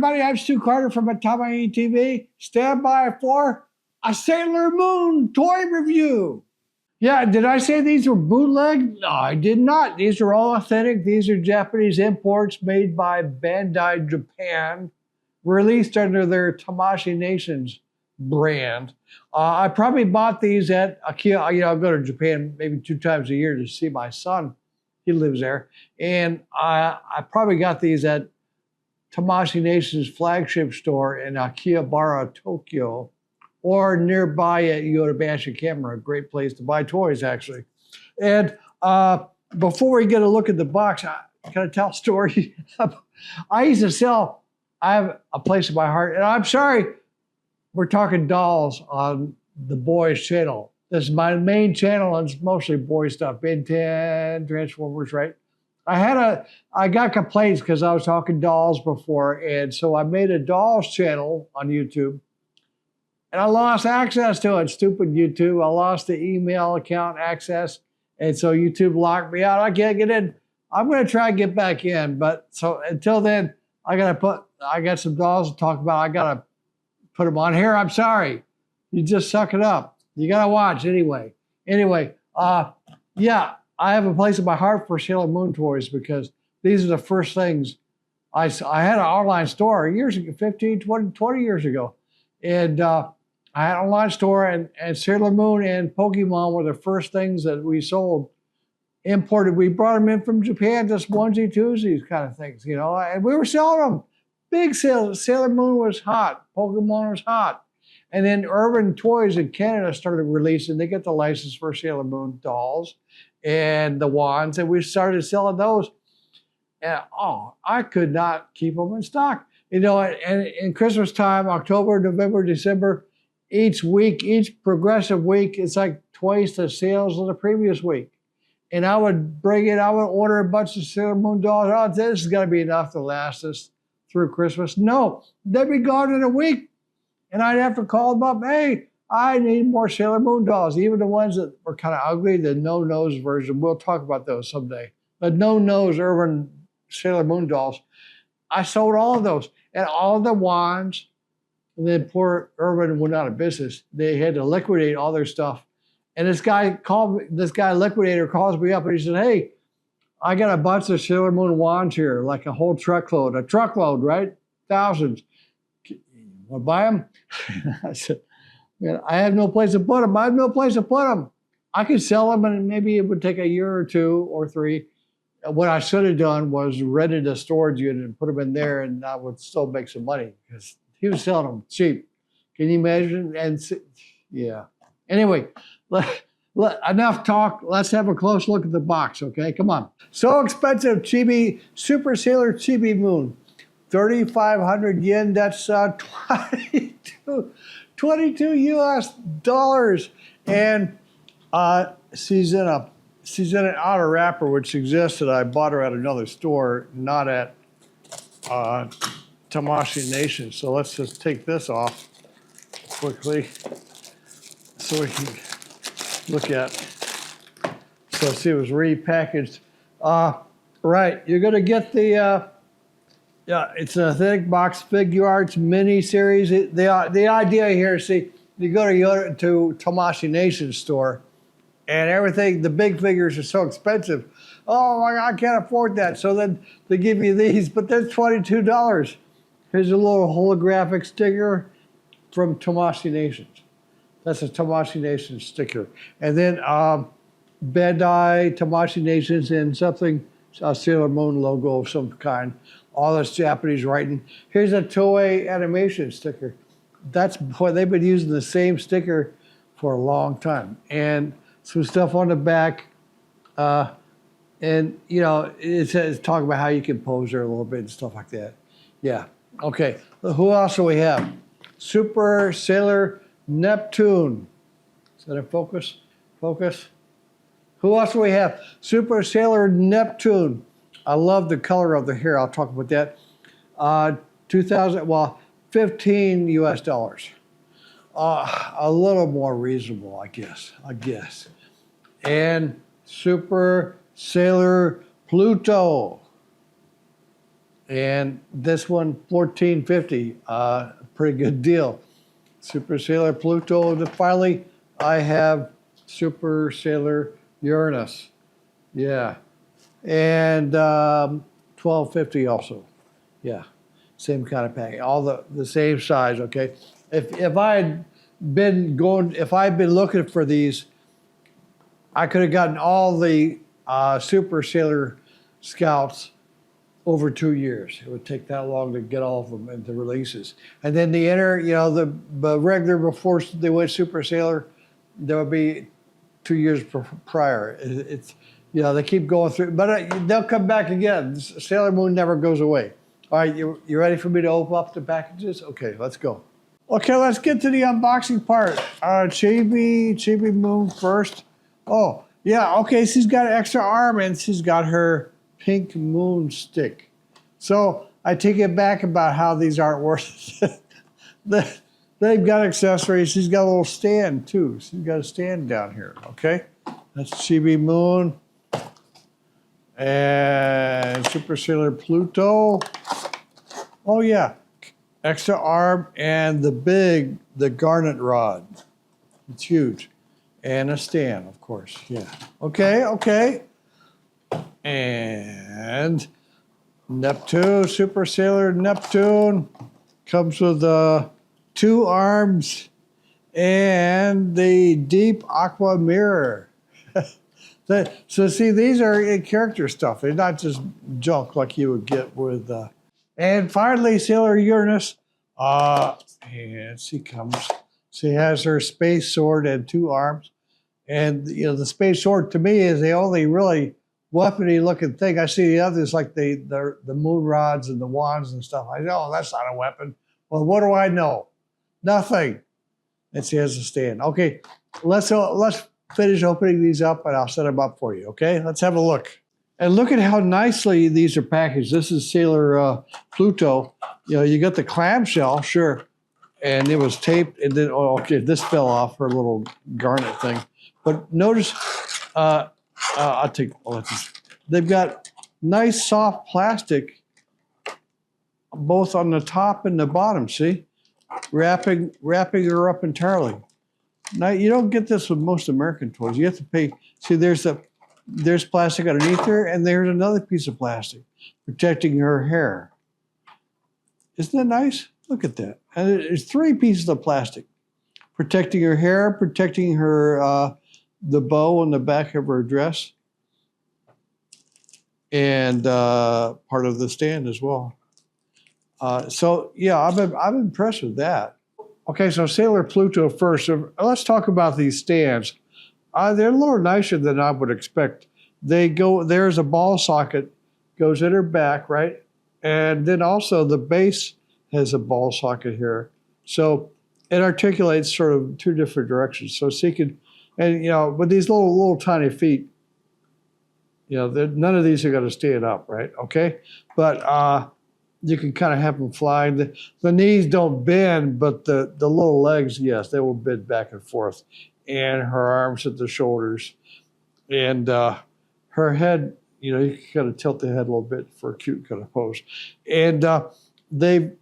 everybody. I'm Stu Carter from Atamaii TV. Stand by for a Sailor Moon toy review. Yeah, did I say these were bootleg? No, I did not. These are all authentic. These are Japanese imports made by Bandai Japan, released under their Tamashi Nations brand. I probably bought these at IKEA. You know, I go to Japan maybe 2 times a year to see my son. He lives there. And I probably got these at Tamashi Nations flagship store in Akihabara, Tokyo, or nearby at Yodobashi Camera, a great place to buy toys, actually. And before we get a look at the box, can I tell a story? I used to sell, I have a place in my heart, and I'm sorry, we're talking dolls on the boys channel. This is my main channel, and it's mostly boy stuff, Ben 10, Transformers, right? I got complaints because I was talking dolls before, and so I made a dolls channel on YouTube, and I lost access to it. Stupid YouTube. I lost the email account access, and so YouTube locked me out. I can't get in. I'm going to try and get back in, but so until then, I got some dolls to talk about. I got to put them on here. I'm sorry. You just suck it up. You got to watch anyway. Anyway, yeah. I have a place in my heart for Sailor Moon toys because these are the first things I had an online store years ago, 15, 20 years ago. And I had an online store, and Sailor Moon and Pokemon were the first things that we sold, imported. We brought them in from Japan, just onesie, twosies kind of things, you know, and we were selling them. Big sales. Sailor Moon was hot. Pokemon was hot. And then Urban Toys in Canada started releasing, they get the license for Sailor Moon dolls and the wands, and we started selling those. And I could not keep them in stock. You know, and in Christmas time, October, November, December, each week, each progressive week, it's like twice the sales of the previous week. And I would order a bunch of Sailor Moon dolls. Oh, this is gonna be enough to last us through Christmas. No, they'd be gone in a week. And I'd have to call them up, hey, I need more Sailor Moon dolls, even the ones that were kind of ugly, the no-nose version. We'll talk about those someday. The no-nose urban Sailor Moon dolls. I sold all of those and all the wands. And then poor Urban went out of business. They had to liquidate all their stuff. And this guy liquidator calls me up and he said, hey, I got a bunch of Sailor Moon wands here, like a whole truckload, right? Thousands. Want to buy them? I said, man, I have no place to put them. I have no place to put them. I could sell them, and maybe it would take a year or 2 or 3. What I should have done was rented a storage unit and put them in there, and I would still make some money because he was selling them cheap. Can you imagine? And yeah. Anyway, enough talk. Let's have a close look at the box, okay? Come on. So expensive, Super Sailor Chibi Moon. 3,500 yen, that's 22 US dollars. And she's in an outer wrapper, which suggests that I bought her at another store, not at Tamashi Nation. So let's just take this off quickly so we can look at. So see, it was repackaged. Right, you're gonna get the, yeah, it's an authentic box Figuarts Mini series. The idea here, see, you go to Tamashi Nations store, and everything, the big figures are so expensive. Oh my God, I can't afford that. So then they give you these, but they're $22. Here's a little holographic sticker from Tamashi Nations. That's a Tamashi Nations sticker. And then Bandai Tamashi Nations and something, a Sailor Moon logo of some kind. All this Japanese writing. Here's a Toei animation sticker. That's boy, they've been using the same sticker for a long time. And some stuff on the back. And you know, it says talk about how you can pose her a little bit and stuff like that. Yeah. Okay. Who else do we have? Super Sailor Neptune. Is that a focus? Focus. Who else do we have? Super Sailor Neptune. I love the color of the hair. I'll talk about that. 15 US dollars. A little more reasonable, I guess. And Super Sailor Pluto. And this one, $14.50, pretty good deal. Super Sailor Pluto. And finally, I have Super Sailor Uranus. Yeah. And $12.50 also. Yeah. Same kind of package. All the same size, okay? If I'd been looking for these, I could have gotten all the Super Sailor Scouts over 2 years. It would take that long to get all of them into releases. And then the the regular before they went Super Sailor, there would be 2 years prior. It's they keep going through, but they'll come back again. Sailor Moon never goes away. All right, you ready for me to open up the packages? Okay, let's go. Okay, let's get to the unboxing part. Chibi Moon first. Oh, yeah, okay, she's got an extra arm and she's got her pink moon stick. So I take it back about how these aren't worth it. They've got accessories. She's got a little stand too. She's got a stand down here, okay? That's Chibi Moon. And Super Sailor Pluto. Oh yeah, extra arm and the garnet rod. It's huge. And a stand, of course, yeah. Okay. And Neptune, Super Sailor Neptune comes with 2 arms and the deep aqua mirror. So see, these are character stuff. They're not just junk like you would get with. And finally, Sailor Uranus. And she comes. She has her space sword and 2 arms. And the space sword to me is the only really weapony looking thing. I see the others like the moon rods and the wands and stuff. I know that's not a weapon. Well, what do I know? Nothing. And she has a stand. Okay, let's finish opening these up and I'll set them up for you. Okay, let's have a look. And look at how nicely these are packaged. This is Sailor Pluto. You got the clamshell, sure, and it was taped, and then this fell off her little garnet thing. But notice, they've got nice soft plastic both on the top and the bottom, see? Wrapping her up entirely. Now, you don't get this with most American toys. You have to pay. See, there's plastic underneath her, and there's another piece of plastic protecting her hair. Isn't that nice? Look at that. And there's 3 pieces of plastic protecting her hair, protecting her the bow on the back of her dress, and part of the stand as well. So yeah, I'm impressed with that. Okay, so Sailor Pluto first. So let's talk about these stands. They're a little nicer than I would expect. There's a ball socket goes in her back, right? And then also the base has a ball socket here. So it articulates sort of 2 different directions. So she could, and with these little tiny feet, none of these are going to stand up, right? Okay, but you can kind of have them fly. The knees don't bend, but the little legs, yes, they will bend back and forth. And her arms at the shoulders, and her head. You can kind of tilt the head a little bit for a cute kind of pose. And the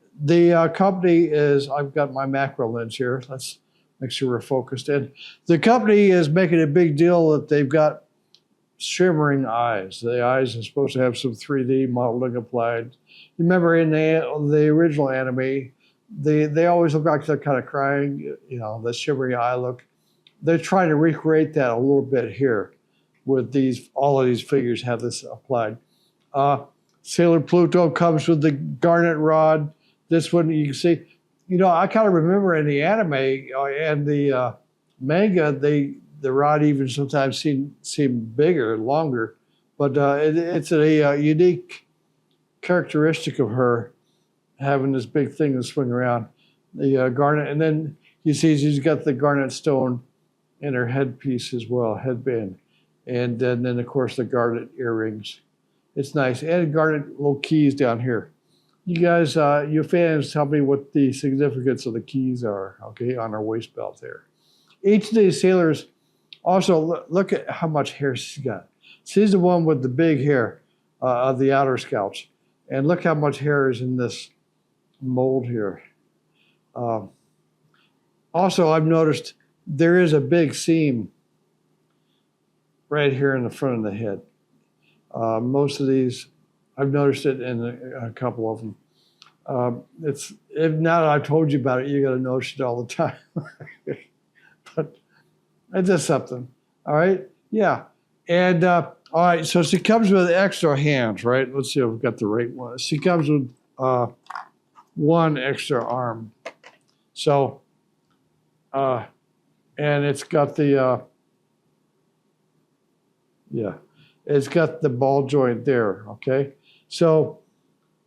company is. I've got my macro lens here. Let's make sure we're focused in. The company is making a big deal that they've got shimmering eyes. The eyes are supposed to have some 3D modeling applied. You remember in the original anime, they always look like they're kind of crying. The shimmering eye look. They're trying to recreate that a little bit here with all of these figures have this applied. Sailor Pluto comes with the garnet rod. This one you can see, I kind of remember in the anime and the manga, the rod even sometimes seemed bigger, longer, but it's a unique characteristic of her having this big thing to swing around, the garnet, and then you see she's got the garnet stone in her headpiece as well, headband. And then of course, the garnet earrings. It's nice. And garnet little keys down here. You guys, you fans, tell me what the significance of the keys are, okay, on her waist belt there. Each of these sailors, also, look at how much hair she's got. She's the one with the big hair of the outer scouts. And look how much hair is in this mold here. Also, I've noticed there is a big seam right here in the front of the head. Most of these, I've noticed it in a couple of them. Now that I've told you about it, you got to notice it all the time. But it's just something. All right, yeah. And all right, so she comes with extra hands, right? Let's see if we've got the right one. She comes with one extra arm. So, and it's got the it's got the ball joint there. Okay, so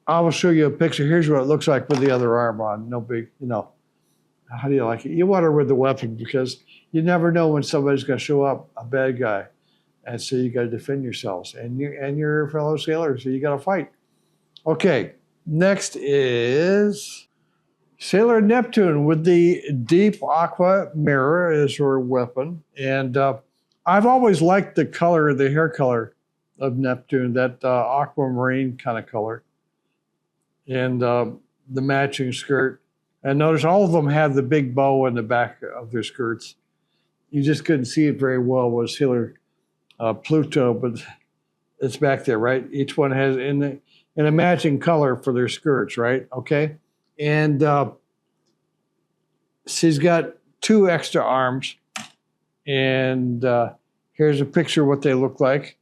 I will show you a picture. Here's what it looks like with the other arm on. No big, How do you like it? You want her with the weapon because you never know when somebody's going to show up, a bad guy, and so you got to defend yourselves and your fellow sailors. So you got to fight. Okay, next is Sailor Neptune with the deep aqua mirror as her weapon, and I've always liked the color, the hair color of Neptune, that aquamarine kind of color, and the matching skirt. And notice all of them have the big bow in the back of their skirts. You just couldn't see it very well with Sailor Pluto, but it's back there, right? Each one has in a matching color for their skirts, right? Okay, and she's got 2 extra arms, and here's a picture of what they look like.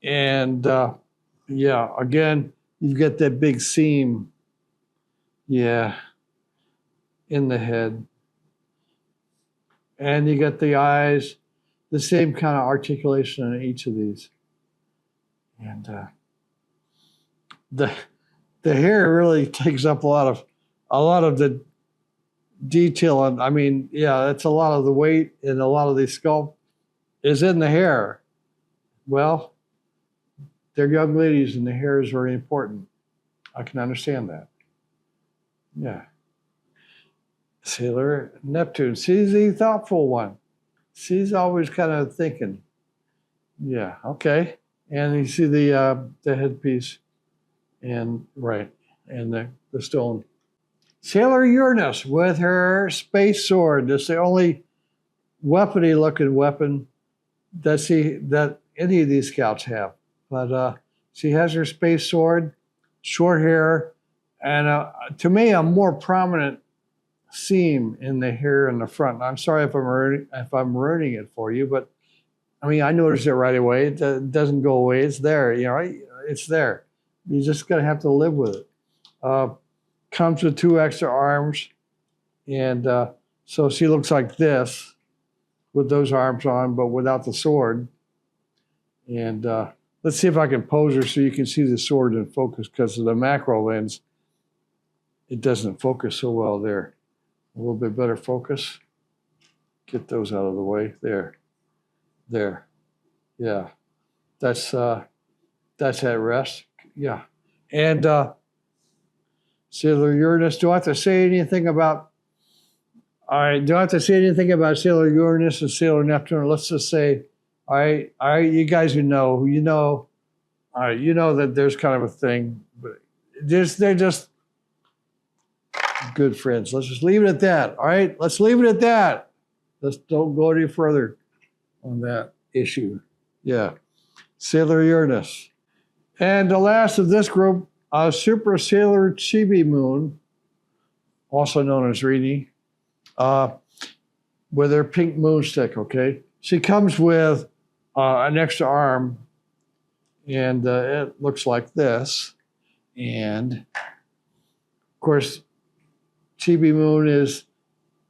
And yeah, again, you've got that big seam. Yeah, in the head. And you got the eyes, the same kind of articulation in each of these. And the hair really takes up a lot of the detail. And I mean, yeah, that's a lot of the weight and a lot of the sculpt is in the hair. Well, they're young ladies and the hair is very important. I can understand that. Yeah. Sailor Neptune. She's the thoughtful one. She's always kind of thinking. Yeah, okay. And you see the headpiece and right, and the stone. Sailor Uranus with her space sword. That's the only weapony looking weapon that any of these scouts have. But she has her space sword, short hair, and to me, a more prominent seam in the hair in the front. I'm sorry if I'm ruining it for you, but I mean, I noticed it right away. It doesn't go away. It's there, it's there. You just gotta have to live with it. Comes with 2 extra arms, and so she looks like this with those arms on, but without the sword. And let's see if I can pose her so you can see the sword in focus, because of the macro lens, it doesn't focus so well there. A little bit better focus. Get those out of the way. There. Yeah. That's at rest. Yeah. And Sailor Uranus, do I have to say anything about Sailor Uranus and Sailor Neptune? Let's just say, all right, you guys who know, all right, you know that there's kind of a thing, but they're just good friends. Let's just leave it at that. All right, let's leave it at that. Let's don't go any further on that issue. Yeah, Sailor Uranus. And the last of this group, Super Sailor Chibi Moon, also known as Rini, with her pink moonstick, okay? She comes with an extra arm, and it looks like this. And, of course, Chibi Moon is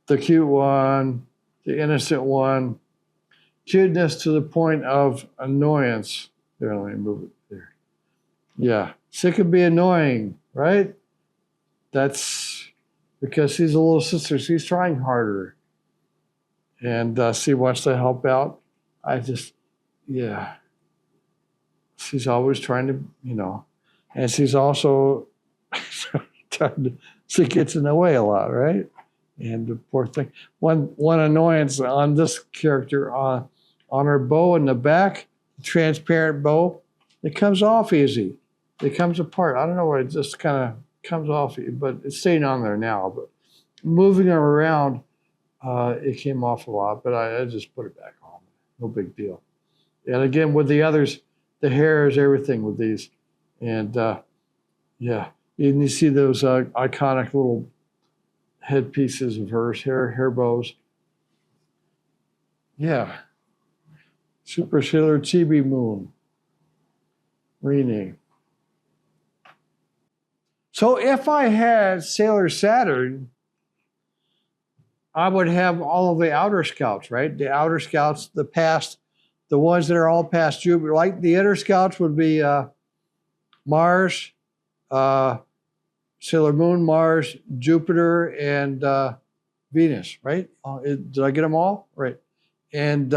the cute one, the innocent one. Cuteness to the point of annoyance. There, let me move it there. Yeah, she could be annoying, right? That's because she's a little sister. She's trying harder. And she wants to help out. Yeah. She's always trying to, and she's also she gets in the way a lot, right? And the poor thing. One annoyance on this character, on her bow in the back, transparent bow, it comes off easy. it comes apart. I don't know where it just kind of comes off, but it's staying on there now. But moving it around, it came off a lot, but I just put it back on. No big deal. And again, with the others, the hair is everything with these. And yeah, and you see those iconic little headpieces of hers, hair bows. Yeah. Super Sailor Chibi Moon. Rename. So if I had Sailor Saturn, I would have all of the outer scouts, right? The outer scouts, the past, the ones that are all past Jupiter. Like the inner scouts would be Mars, Sailor Moon, Mars, Jupiter, and Venus, right? Did I get them all? Right. And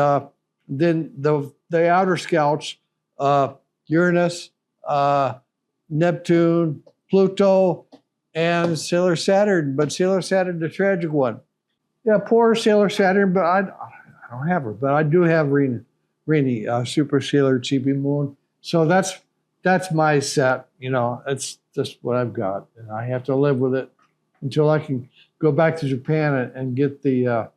then the outer scouts, Uranus, Neptune, Pluto, and Sailor Saturn. But Sailor Saturn, the tragic one. Yeah, poor Sailor Saturn, but I don't have her. But I do have Rini, Super Sailor Chibi Moon. So that's my set. You know, it's just what I've got, and I have to live with it until I can go back to Japan and get the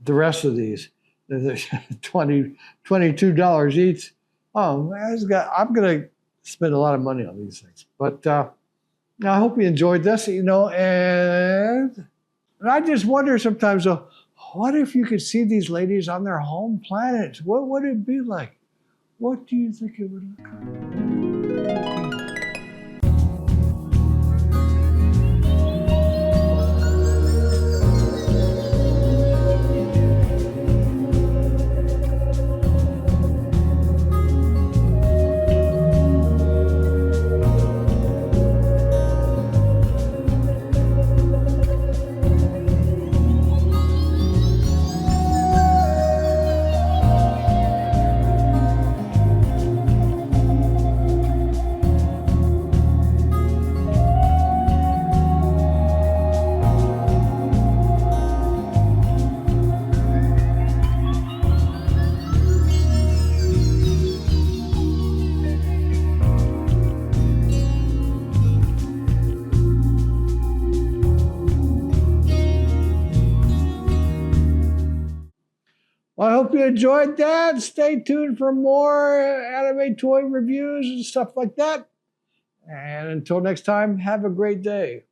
rest of these. $22 each. Oh, I'm gonna spend a lot of money on these things. But I hope you enjoyed this. You know, and I just wonder sometimes, what if you could see these ladies on their home planets? What would it be like? What do you think it would look like? Well, I hope you enjoyed that. Stay tuned for more anime toy reviews and stuff like that. And until next time, have a great day.